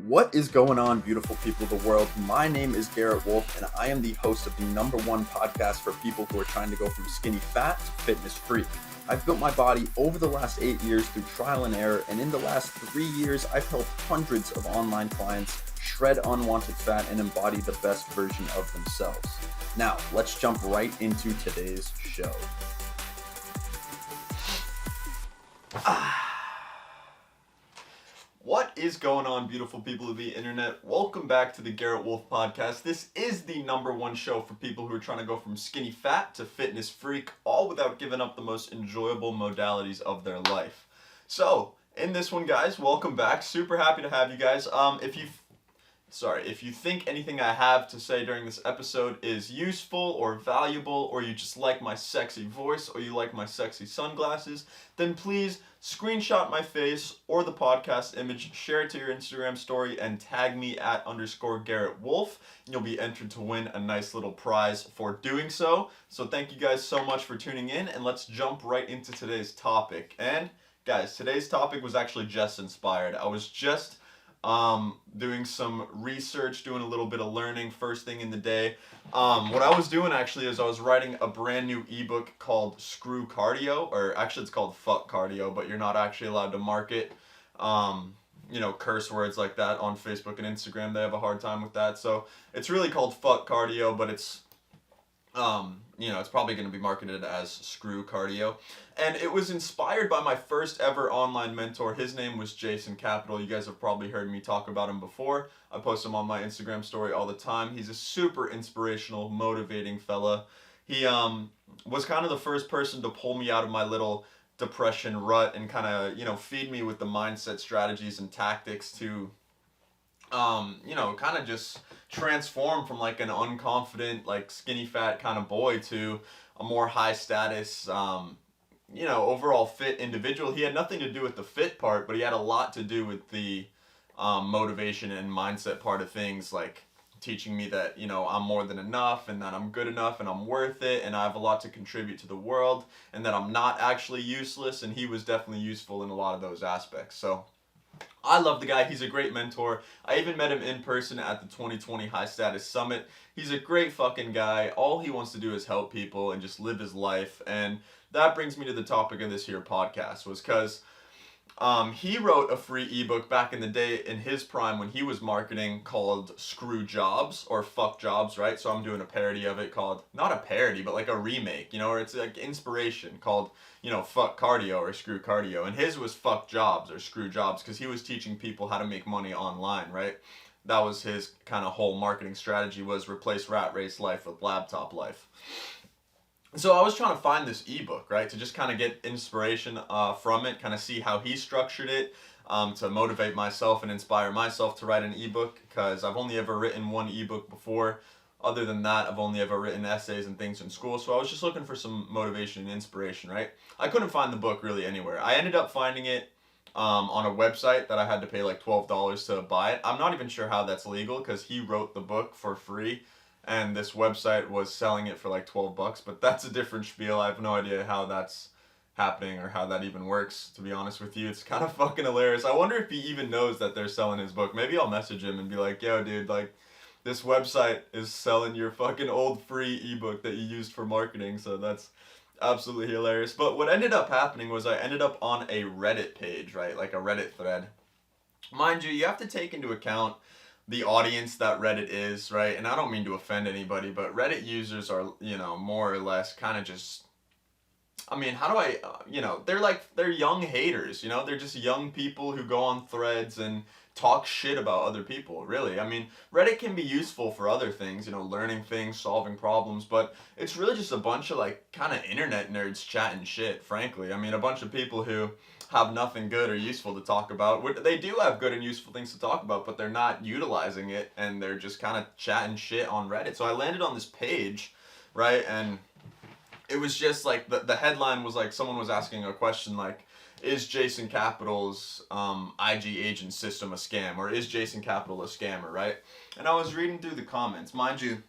What is going on, beautiful people of the world? My name is Garrett Wolf, and I am the host of the #1 podcast for people who are trying to go from skinny fat to fitness freak. I've built my body over the last 8 years through trial and error, and in the last 3 years, I've helped hundreds of online clients shred unwanted fat and embody the best version of themselves. Now, let's jump right into today's show. What is going on, beautiful people of the internet? Welcome back to the Garrett Wolf podcast. This is the #1 show for people who are trying to go from skinny fat to fitness freak, all without giving up the most enjoyable modalities of their life. So, in this one, guys, welcome back. Super happy to have you guys. If you think anything I have to say during this episode is useful or valuable, or you just like my sexy voice, or you like my sexy sunglasses, then please screenshot my face or the podcast image, share it to your Instagram story, and tag me at _Garrett Wolf. You'll be entered to win a nice little prize for doing so. So thank you guys so much for tuning in, and let's jump right into today's topic. And guys, today's topic was actually just inspired. I was just doing some research, doing a little bit of learning first thing in the day. What I was doing actually is I was writing a brand new ebook called Screw Cardio, or actually it's called Fuck Cardio, but you're not actually allowed to market, curse words like that on Facebook and Instagram. They have a hard time with that. So it's really called Fuck Cardio, but it's probably going to be marketed as Screw Cardio. And it was inspired by my first ever online mentor. His name was Jason Capital. You guys have probably heard me talk about him before. I post him on my Instagram story all the time. He's a super inspirational, motivating fella. He was kind of the first person to pull me out of my little depression rut and kind of, feed me with the mindset strategies and tactics to kind of just transform from like an unconfident, like skinny fat kind of boy to a more high status, overall fit individual. He had nothing to do with the fit part, but he had a lot to do with the motivation and mindset part of things, like teaching me that, I'm more than enough and that I'm good enough and I'm worth it and I have a lot to contribute to the world and that I'm not actually useless. And he was definitely useful in a lot of those aspects. So I love the guy. He's a great mentor. I even met him in person at the 2020 High Status Summit. He's a great fucking guy. All he wants to do is help people and just live his life. And that brings me to the topic of this here podcast, was because he wrote a free ebook back in the day in his prime when he was marketing, called Screw Jobs, or Fuck Jobs, right? So I'm doing a parody of it called, not a parody, but like a remake, or it's like inspiration called, Fuck Cardio or Screw Cardio. And his was Fuck Jobs or Screw Jobs because he was teaching people how to make money online, right? That was his kind of whole marketing strategy, was replace rat race life with laptop life. So I was trying to find this ebook, right, to just kind of get inspiration from it, kind of see how he structured it, to motivate myself and inspire myself to write an ebook, because I've only ever written one ebook before. Other than that, I've only ever written essays and things in school, so I was just looking for some motivation and inspiration, right? I couldn't find the book really anywhere. I ended up finding it on a website that I had to pay like $12 to buy it. I'm not even sure how that's legal, because he wrote the book for free and this website was selling it for like $12, but that's a different spiel. I have no idea how that's happening or how that even works, to be honest with you. It's kind of fucking hilarious. I wonder if he even knows that they're selling his book. Maybe I'll message him and be like, yo dude, like this website is selling your fucking old free ebook that you used for marketing. So that's absolutely hilarious. But what ended up happening was I ended up on a Reddit page, right? Like a Reddit thread. Mind you have to take into account the audience that Reddit is, right? And I don't mean to offend anybody, but Reddit users are, more or less kind of just, how do I, they're young haters, they're just young people who go on threads and talk shit about other people, really. Reddit can be useful for other things, learning things, solving problems, but it's really just a bunch of like kind of internet nerds chatting shit, frankly. A bunch of people who have nothing good or useful to talk about. They do have good and useful things to talk about, but they're not utilizing it, and they're just kind of chatting shit on Reddit. So I landed on this page, right, and it was just like, the headline was like, someone was asking a question like, is Jason Capital's IG agent system a scam, or is Jason Capital a scammer, right? And I was reading through the comments. Mind you,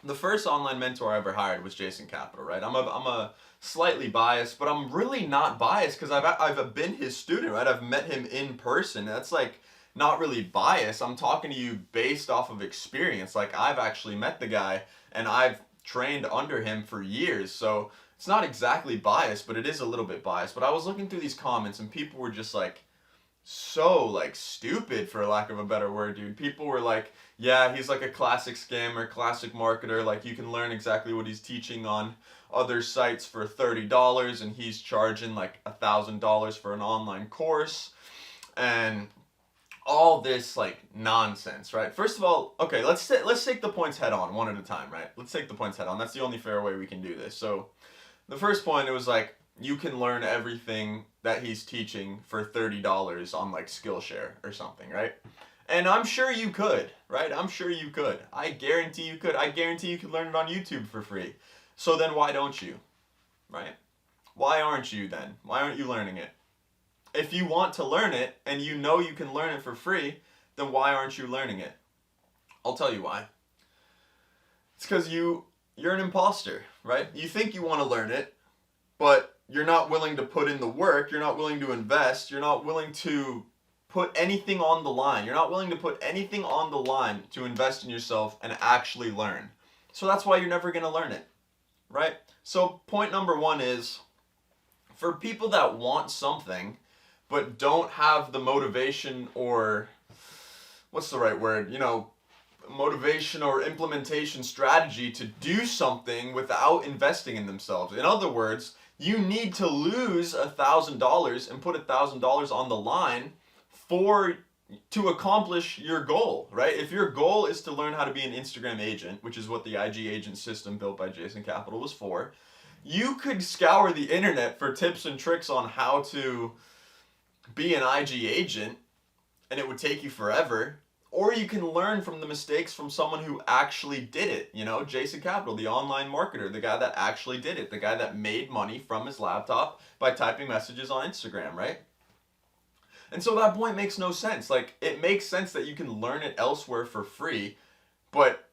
the first online mentor I ever hired was Jason Capital, right? I'm a slightly biased, but I'm really not biased because I've been his student, right? I've met him in person. That's like not really biased. I'm talking to you based off of experience. Like, I've actually met the guy and I've trained under him for years. So it's not exactly biased, but it is a little bit biased. But I was looking through these comments and people were just like, so like stupid, for lack of a better word, dude. People were like, yeah, he's like a classic scammer, classic marketer. Like, you can learn exactly what he's teaching on other sites for $30 and he's charging like $1,000 for an online course, and all this like nonsense, right? First of all, okay, let's take the points head on, one at a time, right? Let's take the points head on. That's the only fair way we can do this. So the first point, it was like, you can learn everything that he's teaching for $30 on like Skillshare or something, right? And I'm sure you could, right? I'm sure you could. I guarantee you could. I guarantee you could learn it on YouTube for free. So then why don't you, right? Why aren't you then? Why aren't you learning it? If you want to learn it and you know you can learn it for free, then why aren't you learning it? I'll tell you why. It's because you're an imposter, right? You think you want to learn it, but you're not willing to put in the work, you're not willing to invest, you're not willing to put anything on the line. You're not willing to put anything on the line to invest in yourself and actually learn. So that's why you're never going to learn it, right? So point number one is, for people that want something but don't have the motivation, or what's the right word, motivation or implementation strategy to do something without investing in themselves. In other words, you need to lose $1,000 and put $1,000 on the line to accomplish your goal, right? If your goal is to learn how to be an Instagram agent, which is what the IG agent system built by Jason Capital was for, you could scour the internet for tips and tricks on how to be an IG agent, and it would take you forever. Or you can learn from the mistakes from someone who actually did it. Jason Capital, the online marketer, the guy that actually did it, the guy that made money from his laptop by typing messages on Instagram, right? And so that point makes no sense. Like, it makes sense that you can learn it elsewhere for free, but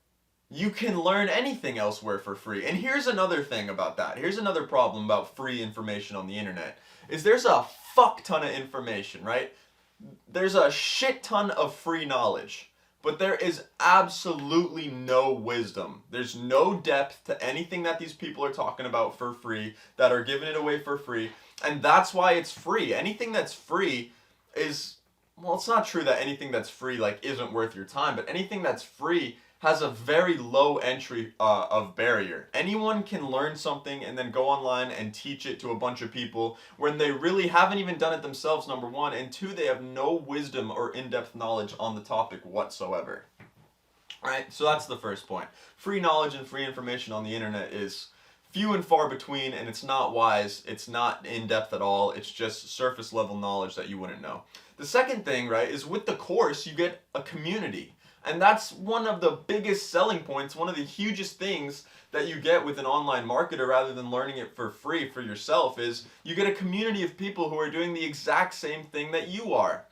you can learn anything elsewhere for free. And here's another thing about that. Here's another problem about free information on the internet, is there's a fuck ton of information, right? There's a shit ton of free knowledge, but there is absolutely no wisdom. There's no depth to anything that these people are talking about for free, that are giving it away for free. And that's why it's free. Anything that's free is, well, it's not true that anything that's free like isn't worth your time, but anything that's free has a very low entry of barrier. Anyone can learn something and then go online and teach it to a bunch of people when they really haven't even done it themselves, number one, and two, they have no wisdom or in-depth knowledge on the topic whatsoever. Right? So that's the first point. Free knowledge and free information on the internet is few and far between, and it's not wise, it's not in-depth at all, it's just surface level knowledge that you wouldn't know. The second thing, right, is with the course you get a community. And that's one of the biggest selling points, one of the hugest things that you get with an online marketer rather than learning it for free for yourself, is you get a community of people who are doing the exact same thing that you are,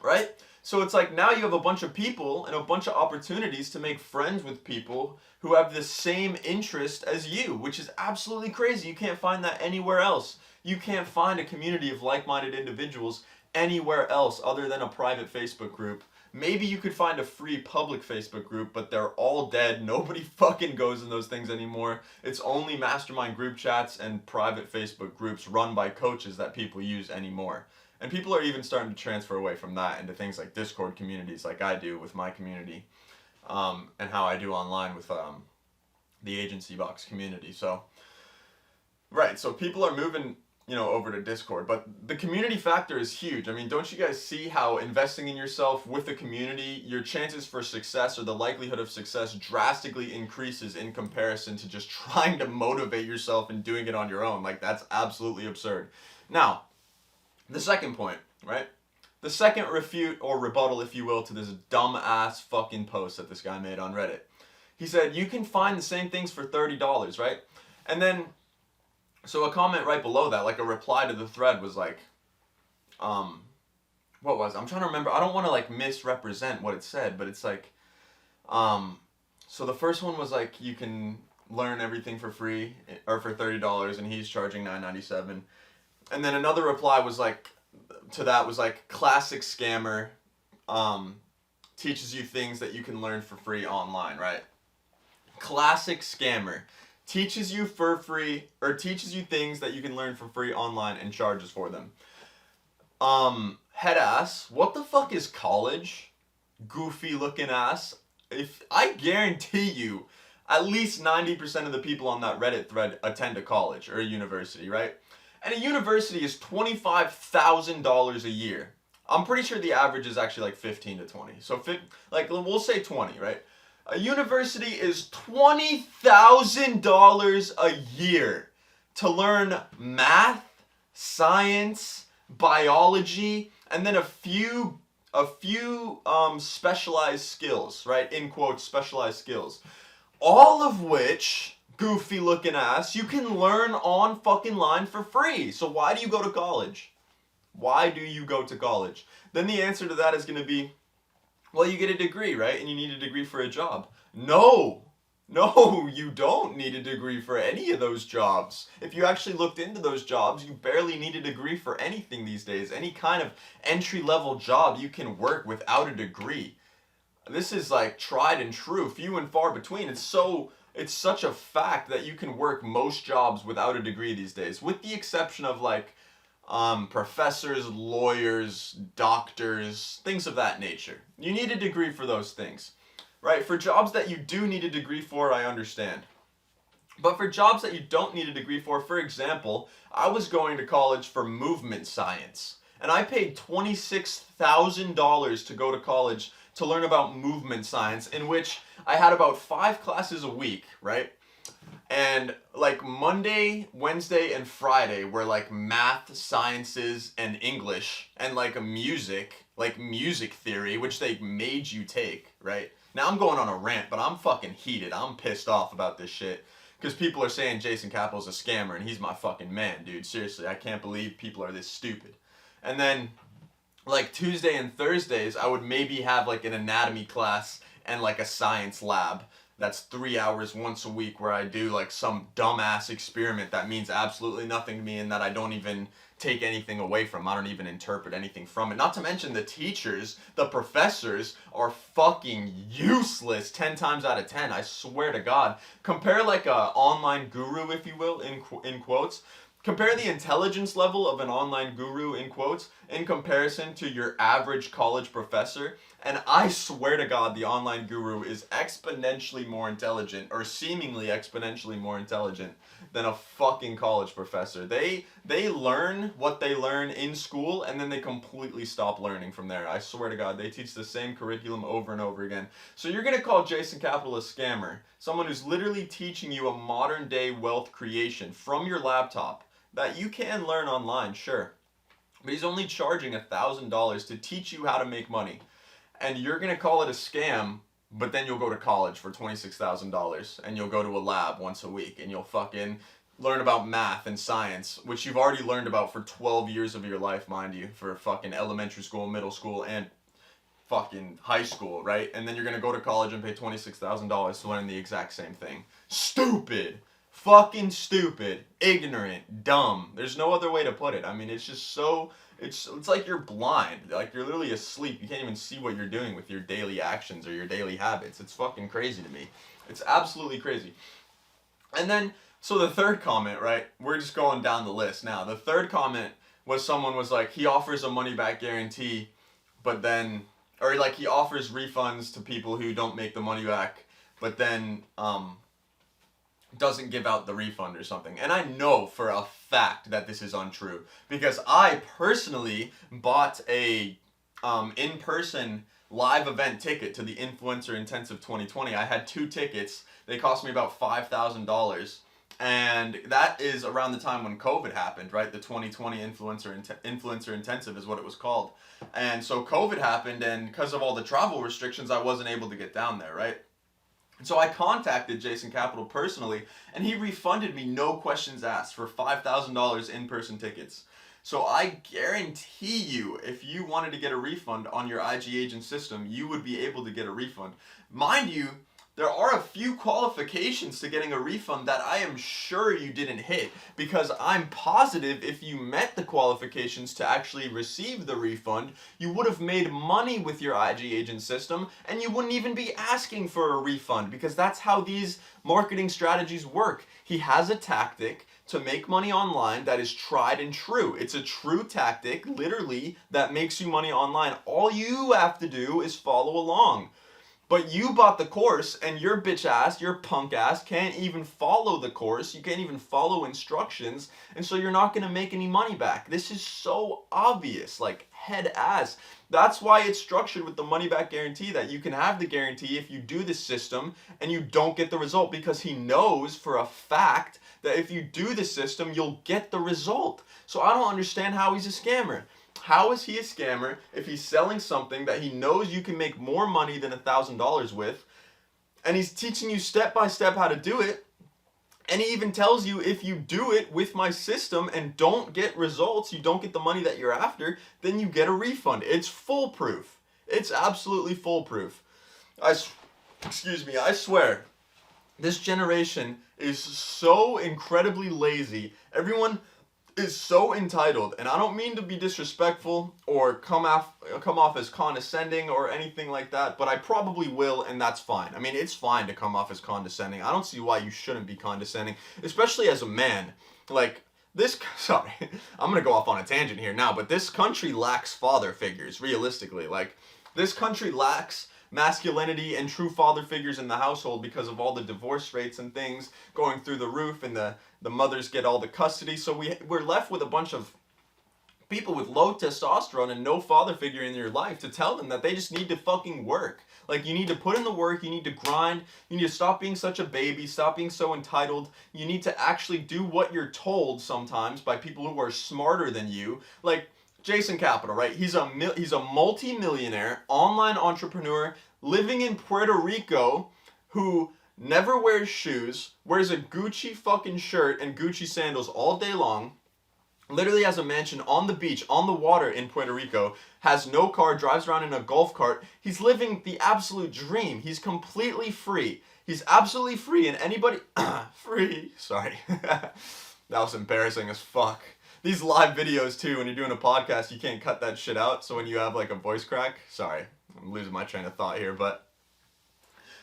right? So it's like, now you have a bunch of people and a bunch of opportunities to make friends with people who have the same interest as you, which is absolutely crazy. You can't find that anywhere else. You can't find a community of like-minded individuals anywhere else other than a private Facebook group. Maybe you could find a free public Facebook group, but they're all dead. Nobody fucking goes in those things anymore. It's only mastermind group chats and private Facebook groups run by coaches that people use anymore. And people are even starting to transfer away from that into things like Discord communities, like I do with my community, and how I do online with the Agency Box community. So, right, so people are moving over to Discord, but the community factor is huge. I mean, don't you guys see how investing in yourself with a community, your chances for success, or the likelihood of success, drastically increases in comparison to just trying to motivate yourself and doing it on your own? Like, that's absolutely absurd. Now, the second point, right? The second refute or rebuttal, if you will, to this dumb-ass fucking post that this guy made on Reddit. He said, you can find the same things for $30, right? And then, so a comment right below that, like a reply to the thread, was like, what was it? I'm trying to remember. I don't want to like misrepresent what it said, but it's like, so the first one was like, you can learn everything for free, or for $30, and he's charging $9.97. And then another reply was like, to that was like, classic scammer, teaches you things that you can learn for free online, right? Classic scammer. Teaches you for free, or teaches you things that you can learn for free online and charges for them. Head ass, what the fuck is college? Goofy looking ass. If I guarantee you, at least 90% of the people on that Reddit thread attend a college or a university, right? And a university is $25,000 a year. I'm pretty sure the average is actually like 15 to 20. So, like, we'll say 20, right? A university is $20,000 a year to learn math, science, biology, and then a few specialized skills, right? In quotes, specialized skills. All of which, goofy looking ass, you can learn on fucking line for free. So why do you go to college? Why do you go to college? Then the answer to that is going to be, well, you get a degree, right? And you need a degree for a job. No, you don't need a degree for any of those jobs. If you actually looked into those jobs, you barely need a degree for anything these days. Any kind of entry-level job you can work without a degree. This is like tried and true, few and far between. It's such a fact that you can work most jobs without a degree these days, with the exception of like professors, lawyers, doctors, things of that nature. You need a degree for those things, right? For jobs that you do need a degree for, I understand. But for jobs that you don't need a degree for example, I was going to college for movement science, and I paid $26,000 to go to college to learn about movement science, in which I had about 5 classes a week, right? And like Monday, Wednesday, and Friday were like math, sciences, and English, and like music theory, which they made you take, right? Now I'm going on a rant, but I'm fucking heated. I'm pissed off about this shit. Because people are saying Jason Capital's a scammer, and he's my fucking man, dude. Seriously, I can't believe people are this stupid. And then, like Tuesday and Thursdays, I would maybe have like an anatomy class and like a science lab. That's 3 hours once a week where I do like some dumbass experiment that means absolutely nothing to me and that I don't even take anything away from. I don't even interpret anything from it. Not to mention the teachers, the professors are fucking useless 10 times out of 10. I swear to God. Compare like a online guru, if you will, in quotes. Compare the intelligence level of an online guru, in quotes, in comparison to your average college professor, and I swear to God the online guru is exponentially more intelligent, or seemingly exponentially more intelligent, than a fucking college professor. They learn what they learn in school, and then they completely stop learning from there. I swear to God, they teach the same curriculum over and over again. So you're gonna call Jason Capital a scammer, someone who's literally teaching you a modern day wealth creation from your laptop, that you can learn online, sure. But he's only charging $1,000 to teach you how to make money. And you're going to call it a scam, but then you'll go to college for $26,000 and you'll go to a lab once a week and you'll fucking learn about math and science, which you've already learned about for 12 years of your life, mind you, for fucking elementary school, middle school, and fucking high school, right? And then you're going to go to college and pay $26,000 to learn the exact same thing. Stupid! Fucking stupid, ignorant, dumb. There's no other way to put it. I mean, it's just so, it's like you're blind. Like, you're literally asleep. You can't even see what you're doing with your daily actions or your daily habits. It's fucking crazy to me. It's absolutely crazy. And then, so the third comment, right? We're just going down the list now. The third comment was someone was like, he offers a money back guarantee, but then, or like he offers refunds to people who don't make the money back, but then, doesn't give out the refund or something. And I know for a fact that this is untrue, because I personally bought a in-person live event ticket to the Influencer Intensive 2020. I had 2 tickets. They cost me about $5,000. And that is around the time when COVID happened, right? The 2020 Influencer Intensive is what it was called. And so COVID happened, and because of all the travel restrictions, I wasn't able to get down there, right? So I contacted Jason Capital personally, and he refunded me, no questions asked, for $5,000 in-person tickets. So I guarantee you, if you wanted to get a refund on your IG agent system, you would be able to get a refund. Mind you, there are a few qualifications to getting a refund that I am sure you didn't hit, because I'm positive if you met the qualifications to actually receive the refund, you would have made money with your IG agent system and you wouldn't even be asking for a refund, because that's how these marketing strategies work. He has a tactic to make money online that is tried and true. It's a true tactic, literally, that makes you money online. All you have to do is follow along. But you bought the course and your bitch ass, your punk ass, can't even follow the course. You can't even follow instructions. And so you're not going to make any money back. This is so obvious, like head ass. That's why it's structured with the money back guarantee, that you can have the guarantee if you do the system and you don't get the result, because he knows for a fact that if you do the system, you'll get the result. So I don't understand how he's a scammer. How is he a scammer if he's selling something that he knows you can make more money than $1,000 with, and he's teaching you step by step how to do it, and he even tells you if you do it with my system and don't get results, you don't get the money that you're after, then you get a refund. It's foolproof. It's absolutely foolproof. I swear, this generation is so incredibly lazy. Everyone is so entitled, and I don't mean to be disrespectful or come off as condescending or anything like that, but I probably will, and that's fine. I mean, it's fine to come off as condescending. I don't see why you shouldn't be condescending, especially as a man. Like, sorry, I'm gonna go off on a tangent here now, but this country lacks father figures, realistically. Like, this country lacks masculinity and true father figures in the household because of all the divorce rates and things going through the roof, and the mothers get all the custody. So we're left with a bunch of people with low testosterone and no father figure in your life to tell them that they just need to fucking work. Like, you need to put in the work, you need to grind, you need to stop being such a baby, stop being so entitled. You need to actually do what you're told sometimes by people who are smarter than you. Like Jason Capital, right? He's a multi-millionaire online entrepreneur living in Puerto Rico who never wears shoes, wears a Gucci fucking shirt and Gucci sandals all day long, literally has a mansion on the beach, on the water in Puerto Rico, has no car, drives around in a golf cart. He's living the absolute dream. He's completely free. He's absolutely free, and anybody... free. Sorry. That was embarrassing as fuck. These live videos too, when you're doing a podcast, you can't cut that shit out. So when you have like a voice crack, sorry, I'm losing my train of thought here, but...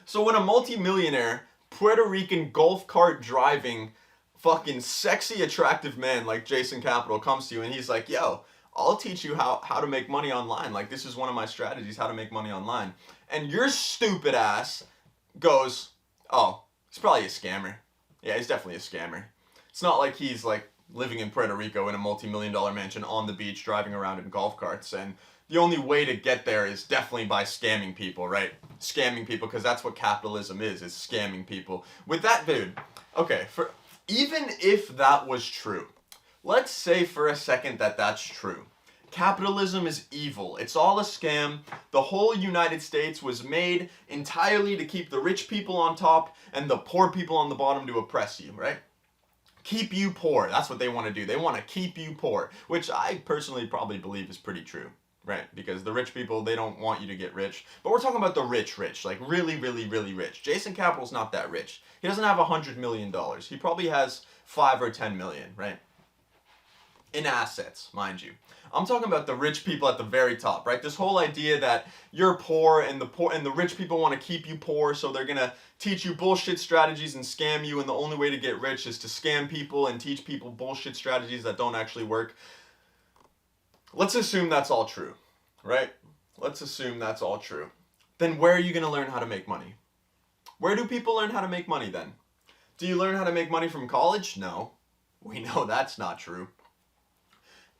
So when a multi-millionaire, Puerto Rican golf cart driving, fucking sexy, attractive man like Jason Capital comes to you and he's like, yo, I'll teach you how to make money online. Like, this is one of my strategies, how to make money online. And your stupid ass goes, oh, he's probably a scammer. Yeah, he's definitely a scammer. It's not like he's like living in Puerto Rico in a multi-million-dollar mansion on the beach, driving around in golf carts. And the only way to get there is definitely by scamming people, right? Scamming people, because that's what capitalism is scamming people. With that, dude, okay, even if that was true, let's say for a second that that's true. Capitalism is evil. It's all a scam. The whole United States was made entirely to keep the rich people on top and the poor people on the bottom to oppress you, right? Keep you poor. That's what they want to do. They want to keep you poor, which I personally probably believe is pretty true, right? Because the rich people, they don't want you to get rich. But we're talking about the rich, like really, really, really rich. Jason Capital's not that rich. He doesn't have $100 million. He probably has 5 or 10 million, right? In assets, mind you. I'm talking about the rich people at the very top, right? This whole idea that you're poor and the rich people want to keep you poor, so they're gonna teach you bullshit strategies and scam you, and the only way to get rich is to scam people and teach people bullshit strategies that don't actually work. Let's assume that's all true, right? Let's assume that's all true. Then where are you gonna learn how to make money? Where do people learn how to make money then? Do you learn how to make money from college? No. We know that's not true.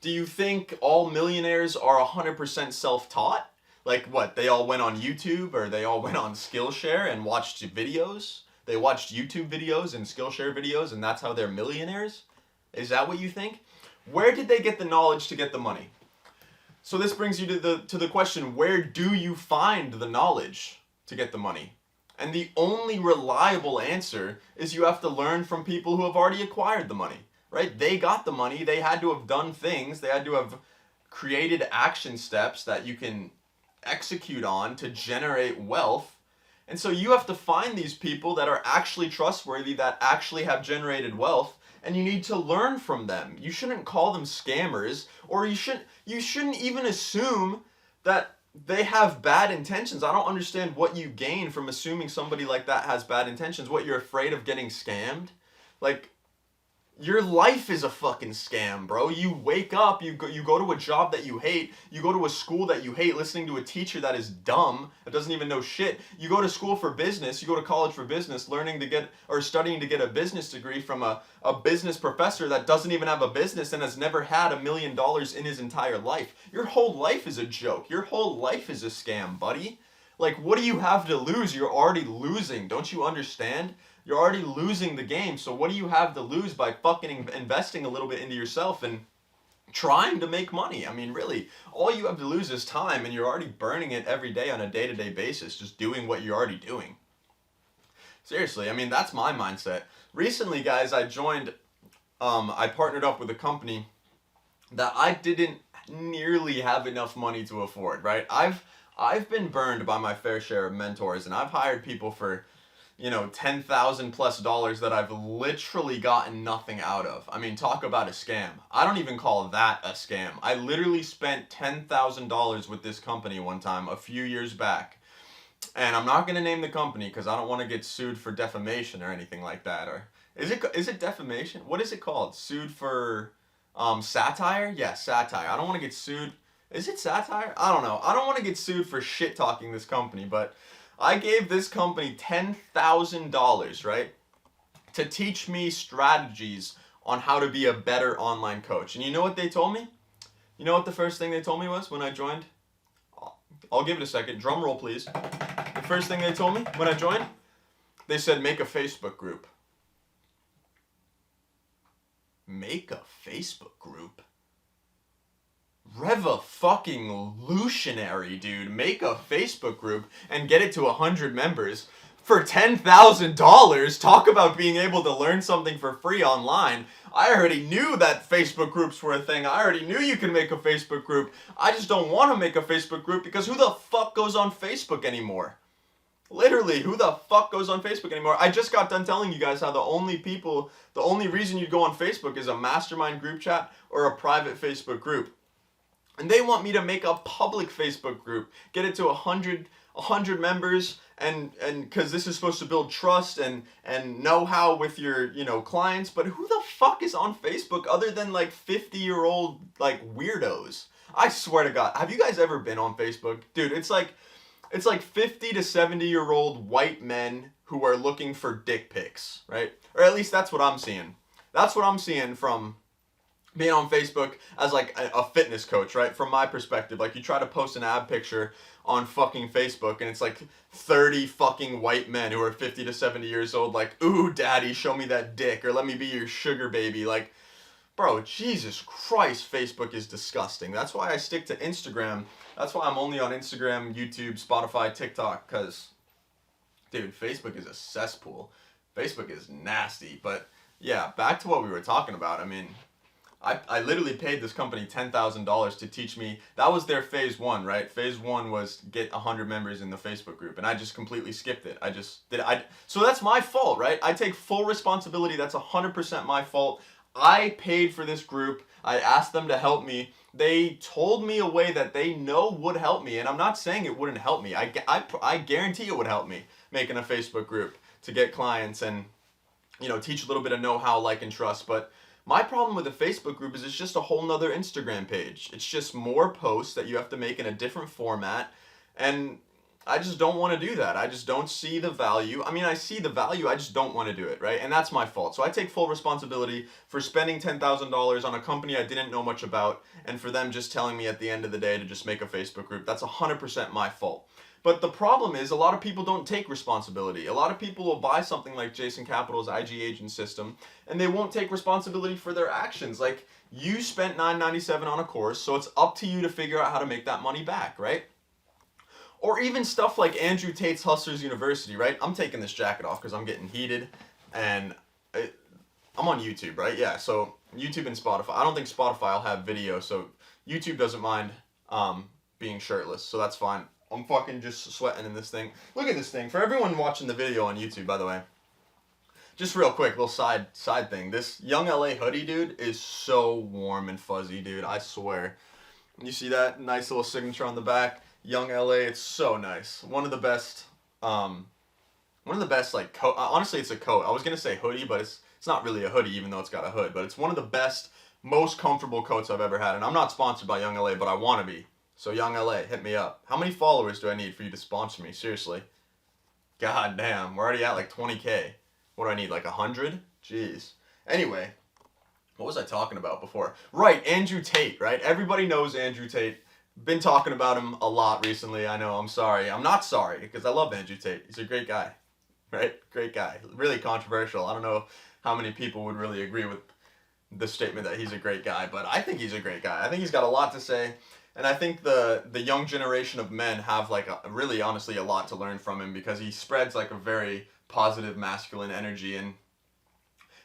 Do you think all millionaires are 100% self-taught? Like what, they all went on YouTube or they all went on Skillshare and watched videos? They watched YouTube videos and Skillshare videos and that's how they're millionaires? Is that what you think? Where did they get the knowledge to get the money? So this brings you to the question, where do you find the knowledge to get the money? And the only reliable answer is you have to learn from people who have already acquired the money. Right? They got the money. They had to have done things. They had to have created action steps that you can execute on to generate wealth. And so you have to find these people that are actually trustworthy, that actually have generated wealth, and you need to learn from them. You shouldn't call them scammers, or you shouldn't even assume that they have bad intentions. I don't understand what you gain from assuming somebody like that has bad intentions. What, you're afraid of getting scammed? Like, your life is a fucking scam, bro. You wake up, you go to a job that you hate, you go to a school that you hate, listening to a teacher that is dumb, that doesn't even know shit. You go to school for business, you go to college for business, studying to get a business degree from a business professor that doesn't even have a business and has never had $1 million in his entire life. Your whole life is a joke. Your whole life is a scam, buddy. Like, what do you have to lose? You're already losing. Don't you understand? You're already losing the game, so what do you have to lose by fucking investing a little bit into yourself and trying to make money? I mean, really, all you have to lose is time, and you're already burning it every day on a day-to-day basis, just doing what you're already doing. Seriously, I mean, that's my mindset. Recently, guys, I partnered up with a company that I didn't nearly have enough money to afford, right? I've been burned by my fair share of mentors, and I've hired people for $10,000 plus that I've literally gotten nothing out of. I mean, talk about a scam. I don't even call that a scam. I literally spent $10,000 with this company one time a few years back. And I'm not going to name the company because I don't want to get sued for defamation or anything like that. Or is it defamation? What is it called? Sued for satire? Yeah, satire. I don't want to get sued. Is it satire? I don't know. I don't want to get sued for shit talking this company, but I gave this company $10,000, right, to teach me strategies on how to be a better online coach. And you know what they told me? You know what the first thing they told me was when I joined? I'll give it a second. Drum roll, please. The first thing they told me when I joined? They said, make a Facebook group. Make a Facebook group? Revolutionary, dude. Make a Facebook group and get it to 100 members for $10,000. Talk about being able to learn something for free online. I already knew that Facebook groups were a thing. I already knew you can make a Facebook group. I just don't want to make a Facebook group because who the fuck goes on Facebook anymore? Literally, who the fuck goes on Facebook anymore? I just got done telling you guys how the only reason you'd go on Facebook is a mastermind group chat or a private Facebook group. And they want me to make a public Facebook group, get it to 100 members, and because this is supposed to build trust and know-how with your clients. But who the fuck is on Facebook other than like 50-year-old like weirdos? I swear to God, have you guys ever been on Facebook, dude? It's like 50 to 70-year-old white men who are looking for dick pics, right? Or at least that's what I'm seeing. That's what I'm seeing from being on Facebook as like a fitness coach, right? From my perspective, like you try to post an ab picture on fucking Facebook and it's like 30 fucking white men who are 50 to 70 years old like, ooh, daddy, show me that dick, or let me be your sugar baby. Like, bro, Jesus Christ, Facebook is disgusting. That's why I stick to Instagram. That's why I'm only on Instagram, YouTube, Spotify, TikTok, because, dude, Facebook is a cesspool. Facebook is nasty. But yeah, back to what we were talking about. I mean, I literally paid this company $10,000 to teach me. That was their phase one, right? Phase one was get 100 members in the Facebook group, and I just completely skipped it. So that's my fault, right? I take full responsibility. That's 100% my fault. I paid for this group. I asked them to help me. They told me a way that they know would help me, and I'm not saying it wouldn't help me. I guarantee it would help me making a Facebook group to get clients and teach a little bit of know-how, like, and trust. But my problem with the Facebook group is it's just a whole nother Instagram page. It's just more posts that you have to make in a different format, and I just don't want to do that. I just don't see the value. I mean, I see the value, I just don't want to do it, right? And that's my fault. So I take full responsibility for spending $10,000 on a company I didn't know much about, and for them just telling me at the end of the day to just make a Facebook group. That's 100% my fault. But the problem is a lot of people don't take responsibility. A lot of people will buy something like Jason Capital's IG agent system, and they won't take responsibility for their actions. Like, you spent $9.97 on a course, so it's up to you to figure out how to make that money back, right? Or even stuff like Andrew Tate's Hustlers University, right? I'm taking this jacket off because I'm getting heated, and I'm on YouTube, right? Yeah, so YouTube and Spotify. I don't think Spotify will have video, so YouTube doesn't mind being shirtless, so that's fine. I'm fucking just sweating in this thing. Look at this thing. For everyone watching the video on YouTube, by the way. Just real quick, little side thing. This Young LA hoodie, dude, is so warm and fuzzy, dude. I swear. You see that nice little signature on the back? Young LA, it's so nice. One of the best, like coat. Honestly, it's a coat. I was gonna say hoodie, but it's not really a hoodie, even though it's got a hood. But it's one of the best, most comfortable coats I've ever had. And I'm not sponsored by Young LA, but I want to be. So Young LA, hit me up. How many followers do I need for you to sponsor me? Seriously. God damn, we're already at like 20K. What do I need, like 100? Jeez. Anyway, what was I talking about before? Right, Andrew Tate, right? Everybody knows Andrew Tate. Been talking about him a lot recently. I know, I'm sorry. I'm not sorry, because I love Andrew Tate. He's a great guy, right? Great guy. Really controversial. I don't know how many people would really agree with the statement that he's a great guy, but I think he's a great guy. I think he's got a lot to say. And I think the young generation of men have like really honestly a lot to learn from him, because he spreads like a very positive masculine energy, and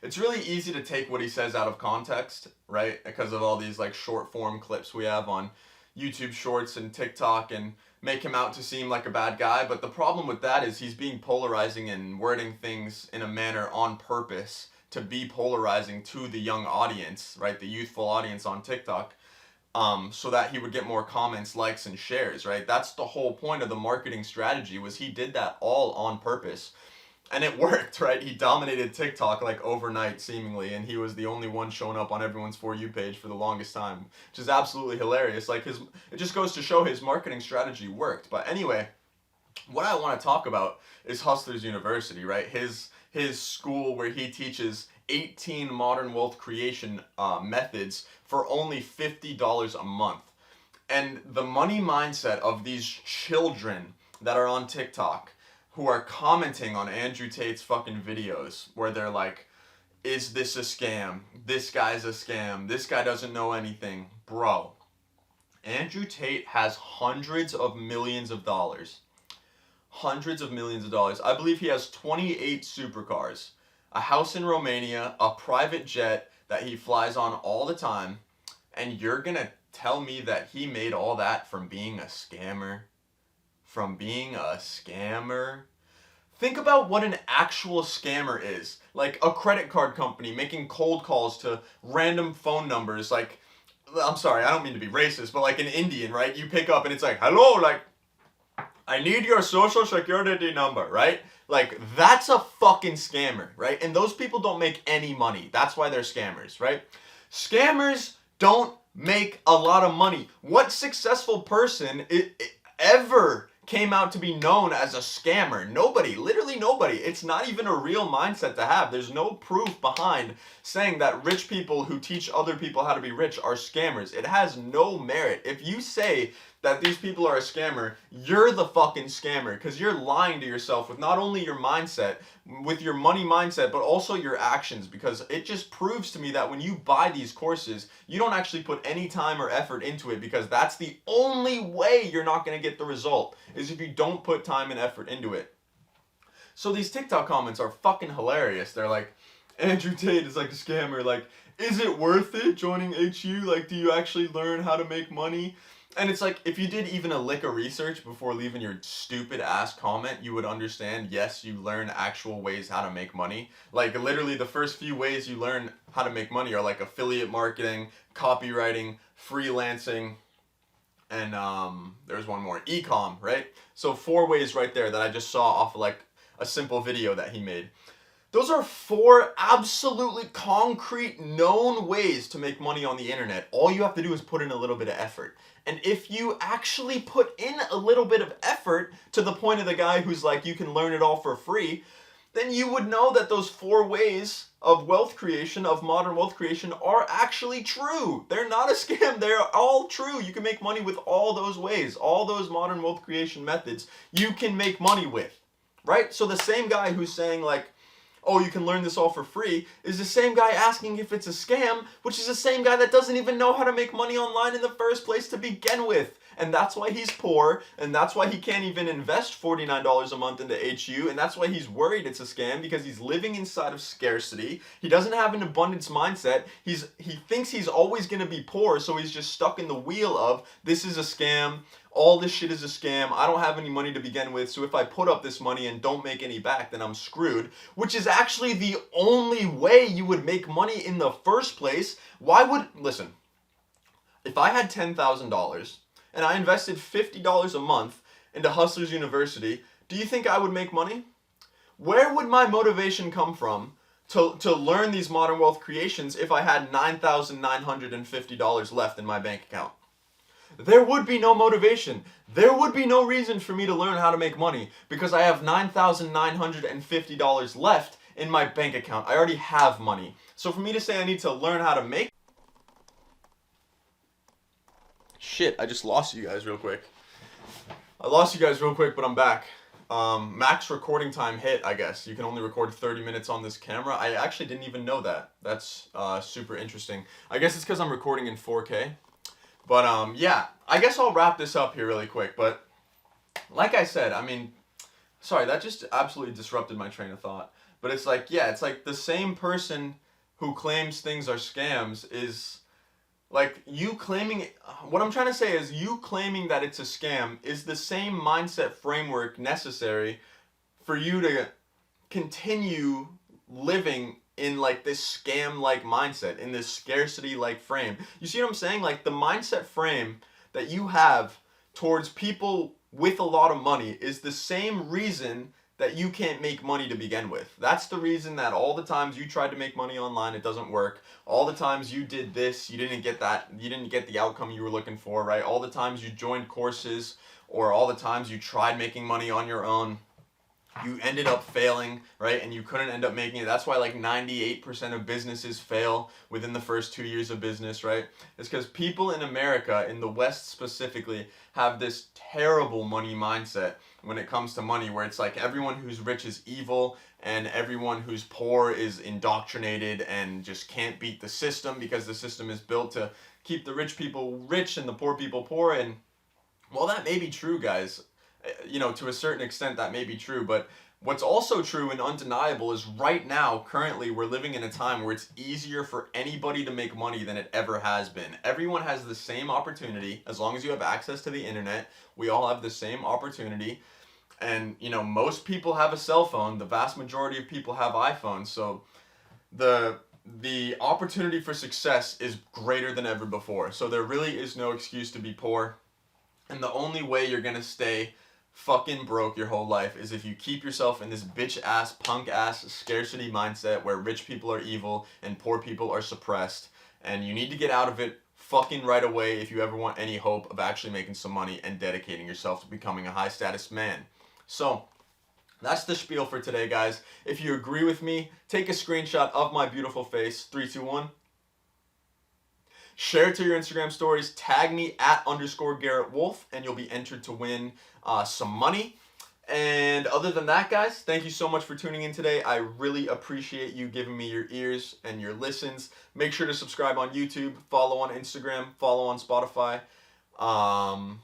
it's really easy to take what he says out of context, right? Because of all these like short form clips we have on YouTube Shorts and TikTok, and make him out to seem like a bad guy. But the problem with that is he's being polarizing and wording things in a manner on purpose to be polarizing to the young audience, right? The youthful audience on TikTok. So that he would get more comments, likes, and shares, right? That's the whole point of the marketing strategy, was he did that all on purpose. And it worked, right? He dominated TikTok like overnight, seemingly, and he was the only one showing up on everyone's For You page for the longest time, which is absolutely hilarious. Like it just goes to show his marketing strategy worked. But anyway, what I want to talk about is Hustlers University, right? His school where he teaches 18 modern wealth creation methods for only $50 a month. And the money mindset of these children that are on TikTok who are commenting on Andrew Tate's fucking videos, where they're like, is this a scam? This guy's a scam. This guy doesn't know anything. Bro, Andrew Tate has hundreds of millions of dollars. Hundreds of millions of dollars. I believe he has 28 supercars, a house in Romania, a private jet that he flies on all the time, and you're gonna tell me that he made all that from being a scammer? From being a scammer? Think about what an actual scammer is. Like a credit card company making cold calls to random phone numbers. Like, I'm sorry, I don't mean to be racist, but like an Indian, right? You pick up and it's like, hello, like, I need your social security number, right? Like, that's a fucking scammer, right? And those people don't make any money. That's why they're scammers, right? Scammers don't make a lot of money. What successful person ever came out to be known as a scammer? Nobody, literally nobody. It's not even a real mindset to have. There's no proof behind saying that rich people who teach other people how to be rich are scammers. It has no merit. If you say that these people are a scammer, you're the fucking scammer, because you're lying to yourself with not only your mindset, with your money mindset, but also your actions, because it just proves to me that when you buy these courses, you don't actually put any time or effort into it, because that's the only way you're not going to get the result, is if you don't put time and effort into it. So these TikTok comments are fucking hilarious. They're like, Andrew Tate is like a scammer. Like, is it worth it joining HU? Like, do you actually learn how to make money? And it's like, if you did even a lick of research before leaving your stupid ass comment, you would understand, yes, you learn actual ways how to make money. Like, literally the first few ways you learn how to make money are like affiliate marketing, copywriting, freelancing, and there's one more, e-com, right? So 4 ways right there that I just saw off of like a simple video that he made. Those are 4 absolutely concrete, known ways to make money on the internet. All you have to do is put in a little bit of effort. And if you actually put in a little bit of effort, to the point of the guy who's like, you can learn it all for free, then you would know that those 4 ways of wealth creation, of modern wealth creation, are actually true. They're not a scam. They're all true. You can make money with all those ways. All those modern wealth creation methods you can make money with, right? So the same guy who's saying like, oh, you can learn this all for free, is the same guy asking if it's a scam, which is the same guy that doesn't even know how to make money online in the first place to begin with. And that's why he's poor, and that's why he can't even invest $49 a month into HU, and that's why he's worried it's a scam, because he's living inside of scarcity. He doesn't have an abundance mindset. He thinks he's always going to be poor, so he's just stuck in the wheel of, this is a scam, all this shit is a scam. I don't have any money to begin with, so if I put up this money and don't make any back, then I'm screwed, which is actually the only way you would make money in the first place. Listen, if I had $10,000 and I invested $50 a month into Hustlers University, do you think I would make money? Where would my motivation come from to learn these modern wealth creations if I had $9,950 left in my bank account? There would be no motivation. There would be no reason for me to learn how to make money because I have $9,950 left in my bank account. I already have money. So for me to say I need to learn how to make... Shit, I just lost you guys real quick. But I'm back. Max recording time hit, I guess. You can only record 30 minutes on this camera. I actually didn't even know that. That's super interesting. I guess it's because I'm recording in 4K. But yeah, I guess I'll wrap this up here really quick. But like I said, I mean, sorry, that just absolutely disrupted my train of thought. But it's like, yeah, it's like the same person who claims things are scams is like you claiming, what I'm trying to say is you claiming that it's a scam is the same mindset framework necessary for you to continue living in like this scam-like mindset, in this scarcity-like frame. You see what I'm saying? Like the mindset frame that you have towards people with a lot of money is the same reason that you can't make money to begin with. That's the reason that all the times you tried to make money online, it doesn't work. All the times you did this, you didn't get that, you didn't get the outcome you were looking for, right? All the times you joined courses or all the times you tried making money on your own, you ended up failing, right? And you couldn't end up making it. That's why like 98% of businesses fail within the first 2 years of business, right? It's because people in America, in the West specifically, have this terrible money mindset when it comes to money, where it's like everyone who's rich is evil and everyone who's poor is indoctrinated and just can't beat the system because the system is built to keep the rich people rich and the poor people poor. And well, that may be true, guys. You know, to a certain extent that may be true, but what's also true and undeniable is right now, currently, we're living in a time where it's easier for anybody to make money than it ever has been. Everyone has the same opportunity. As long as you have access to the internet, we all have the same opportunity. And, you know, most people have a cell phone. The vast majority of people have iPhones. So the opportunity for success is greater than ever before. So there really is no excuse to be poor. And the only way you're going to stay fucking broke your whole life is if you keep yourself in this bitch ass, punk ass scarcity mindset where rich people are evil and poor people are suppressed. And you need to get out of it fucking right away if you ever want any hope of actually making some money and dedicating yourself to becoming a high status man. So that's the spiel for today, guys. If you agree with me, take a screenshot of my beautiful face. 3, 2, 1. Share it to your Instagram stories. Tag me at _Garrett Wolf, and you'll be entered to win some money. And other than that, guys, thank you so much for tuning in today. I really appreciate you giving me your ears and your listens. Make sure to subscribe on YouTube, follow on Instagram, follow on Spotify.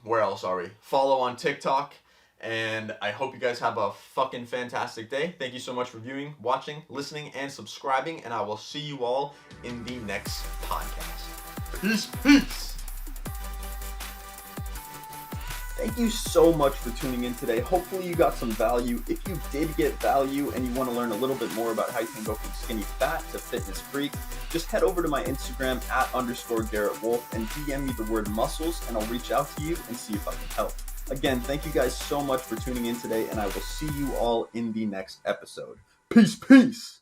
Where else are we? Follow on TikTok. And I hope you guys have a fucking fantastic day. Thank you so much for viewing, watching, listening, and subscribing. And I will see you all in the next podcast. Peace, peace. Thank you so much for tuning in today. Hopefully you got some value. If you did get value and you want to learn a little bit more about how you can go from skinny fat to fitness freak, just head over to my Instagram at _Garrett Wolf and DM me the word muscles, and I'll reach out to you and see if I can help. Again, thank you guys so much for tuning in today, and I will see you all in the next episode. Peace, peace.